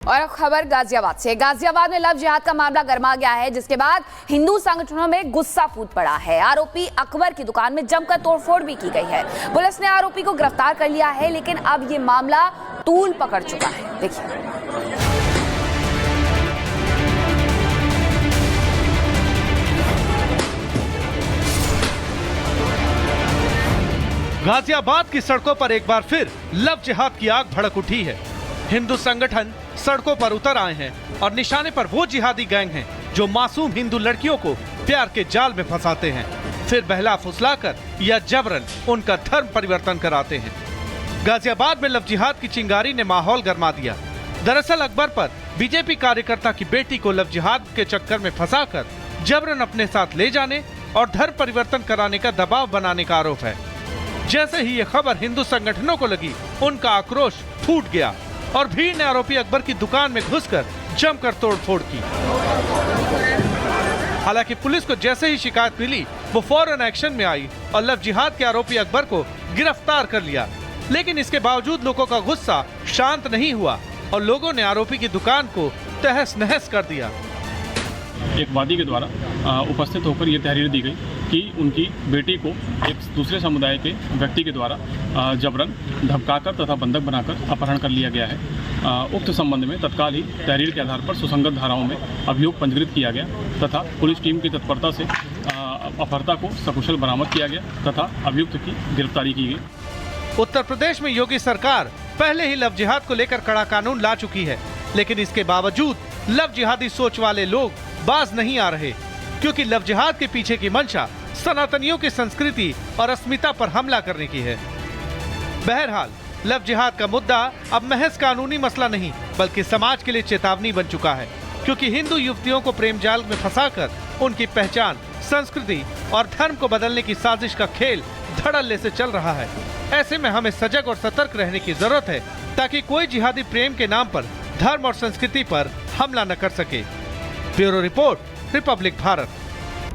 और खबर गाजियाबाद से। गाजियाबाद में लव जिहाद का मामला गर्मा गया है, जिसके बाद हिंदू संगठनों में गुस्सा फूट पड़ा है। आरोपी अकबर की दुकान में जमकर तोड़फोड़ भी की गई है। पुलिस ने आरोपी को गिरफ्तार कर लिया है, लेकिन अब ये मामला तूल पकड़ चुका है। देखिए। गाजियाबाद की सड़कों पर एक बार फिर लव जिहाद की आग भड़क उठी है। हिंदू संगठन सड़कों पर उतर आए हैं और निशाने पर वो जिहादी गैंग हैं जो मासूम हिंदू लड़कियों को प्यार के जाल में फंसाते हैं, फिर बहला फुसलाकर या जबरन उनका धर्म परिवर्तन कराते हैं। गाजियाबाद में लव जिहाद की चिंगारी ने माहौल गरमा दिया। दरअसल अकबर पर बीजेपी कार्यकर्ता की बेटी को लव जिहाद के चक्कर में फंसाकर जबरन अपने साथ ले जाने और धर्म परिवर्तन कराने का दबाव बनाने का आरोप है। जैसे ही ये खबर हिंदू संगठनों को लगी, उनका आक्रोश फूट गया और भीड़ ने आरोपी अकबर की दुकान में घुसकर जमकर तोड़फोड़ की। हालांकि पुलिस को जैसे ही शिकायत मिली, वो फौरन एक्शन में आई और लव जिहाद के आरोपी अकबर को गिरफ्तार कर लिया। लेकिन इसके बावजूद लोगों का गुस्सा शांत नहीं हुआ और लोगों ने आरोपी की दुकान को तहस नहस कर दिया। एक वादी के द्वारा उपस्थित होकर ये तहरीर दी गई कि उनकी बेटी को एक दूसरे समुदाय के व्यक्ति के द्वारा जबरन धमकाकर तथा बंधक बनाकर अपहरण कर लिया गया है। उक्त संबंध में तत्काल ही तहरीर के आधार पर सुसंगत धाराओं में अभियोग पंजीकृत किया गया तथा पुलिस टीम की तत्परता से अपहर्ता को सकुशल बरामद किया गया तथा अभियुक्त की गिरफ्तारी की गई। उत्तर प्रदेश में योगी सरकार पहले ही लव जिहाद को लेकर कड़ा कानून ला चुकी है, लेकिन इसके बावजूद लव जिहादी सोच वाले लोग बाज नहीं आ रहे, क्योंकि लव जिहाद के पीछे की मंशा सनातनियों की संस्कृति और अस्मिता पर हमला करने की है। बहरहाल लव जिहाद का मुद्दा अब महज कानूनी मसला नहीं, बल्कि समाज के लिए चेतावनी बन चुका है, क्योंकि हिंदू युवतियों को प्रेम जाल में फंसाकर उनकी पहचान, संस्कृति और धर्म को बदलने की साजिश का खेल धड़ल्ले से चल रहा है। ऐसे में हमें सजग और सतर्क रहने की जरूरत है, ताकि कोई जिहादी प्रेम के नाम पर धर्म और संस्कृति पर हमला न कर सके। Bureau report, Republic Bharat.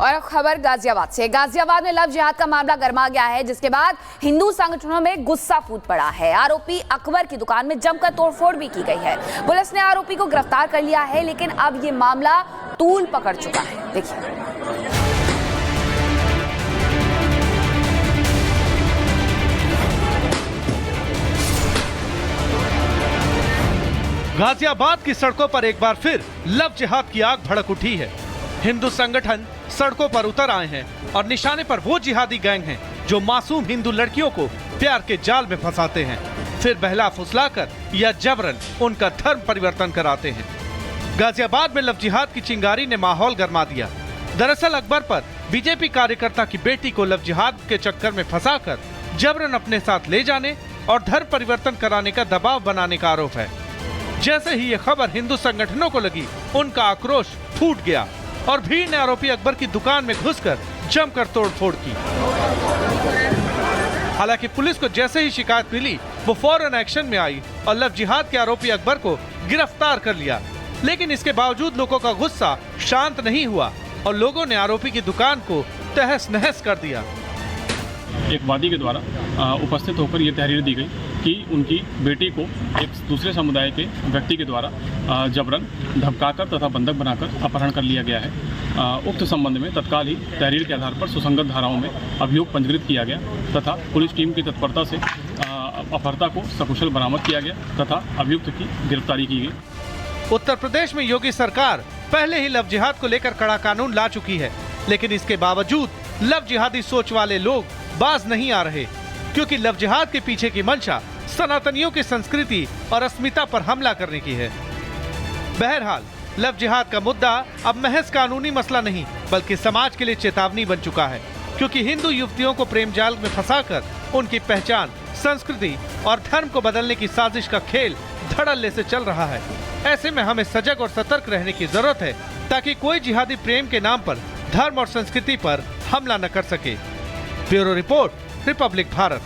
और खबर गाजियाबाद से। गाजियाबाद में लव जिहाद का मामला गर्मा गया है, जिसके बाद हिंदू संगठनों में गुस्सा फूट पड़ा है। आरोपी अकबर की दुकान में जमकर तोड़फोड़ भी की गई है। पुलिस ने आरोपी को गिरफ्तार कर लिया है, लेकिन अब ये मामला तूल पकड़ चुका है। देखिए। गाजियाबाद की सड़कों पर एक बार फिर लव जिहाद की आग भड़क उठी है। हिंदू संगठन सड़कों पर उतर आए हैं और निशाने पर वो जिहादी गैंग हैं जो मासूम हिंदू लड़कियों को प्यार के जाल में फंसाते हैं, फिर बहला फुसलाकर या जबरन उनका धर्म परिवर्तन कराते हैं। गाजियाबाद में लव जिहाद की चिंगारी ने माहौल गरमा दिया। दरअसल अकबर पर बीजेपी कार्यकर्ता की बेटी को लव जिहाद के चक्कर में फंसाकर जबरन अपने साथ ले जाने और धर्म परिवर्तन कराने का दबाव बनाने का आरोप है। जैसे ही ये खबर हिंदू संगठनों को लगी, उनका आक्रोश फूट गया और भीड़ ने आरोपी अकबर की दुकान में घुसकर जमकर तोड़फोड़ की। हालांकि पुलिस को जैसे ही शिकायत मिली, वो फौरन एक्शन में आई और लव जिहाद के आरोपी अकबर को गिरफ्तार कर लिया। लेकिन इसके बावजूद लोगों का गुस्सा शांत नहीं हुआ और लोगों ने आरोपी की दुकान को तहस नहस कर दिया। एक वादी के द्वारा उपस्थित होकर ये तहरीर दी गई कि उनकी बेटी को एक दूसरे समुदाय के व्यक्ति के द्वारा जबरन धमकाकर तथा बंधक बनाकर अपहरण कर लिया गया है। उक्त संबंध में तत्काल ही तहरीर के आधार पर सुसंगत धाराओं में अभियोग पंजीकृत किया गया तथा पुलिस टीम की तत्परता से अपहर्ता को सकुशल बरामद किया गया तथा अभियुक्त की गिरफ्तारी की गई। उत्तर प्रदेश में योगी सरकार पहले ही लव जिहाद को लेकर कड़ा कानून ला चुकी है, लेकिन इसके बावजूद लव जिहादी सोच वाले लोग बाज नहीं आ रहे, क्योंकि लव जिहाद के पीछे की मंशा सनातनियों की संस्कृति और अस्मिता पर हमला करने की है। बहरहाल लव जिहाद का मुद्दा अब महज कानूनी मसला नहीं, बल्कि समाज के लिए चेतावनी बन चुका है, क्योंकि हिंदू युवतियों को प्रेम जाल में फंसाकर उनकी पहचान, संस्कृति और धर्म को बदलने की साजिश का खेल धड़ल्ले से चल रहा है। ऐसे में हमें सजग और सतर्क रहने की जरूरत है, ताकि कोई जिहादी प्रेम के नाम पर धर्म और संस्कृति पर हमला न कर सके। Bureau report, Republic Bharat.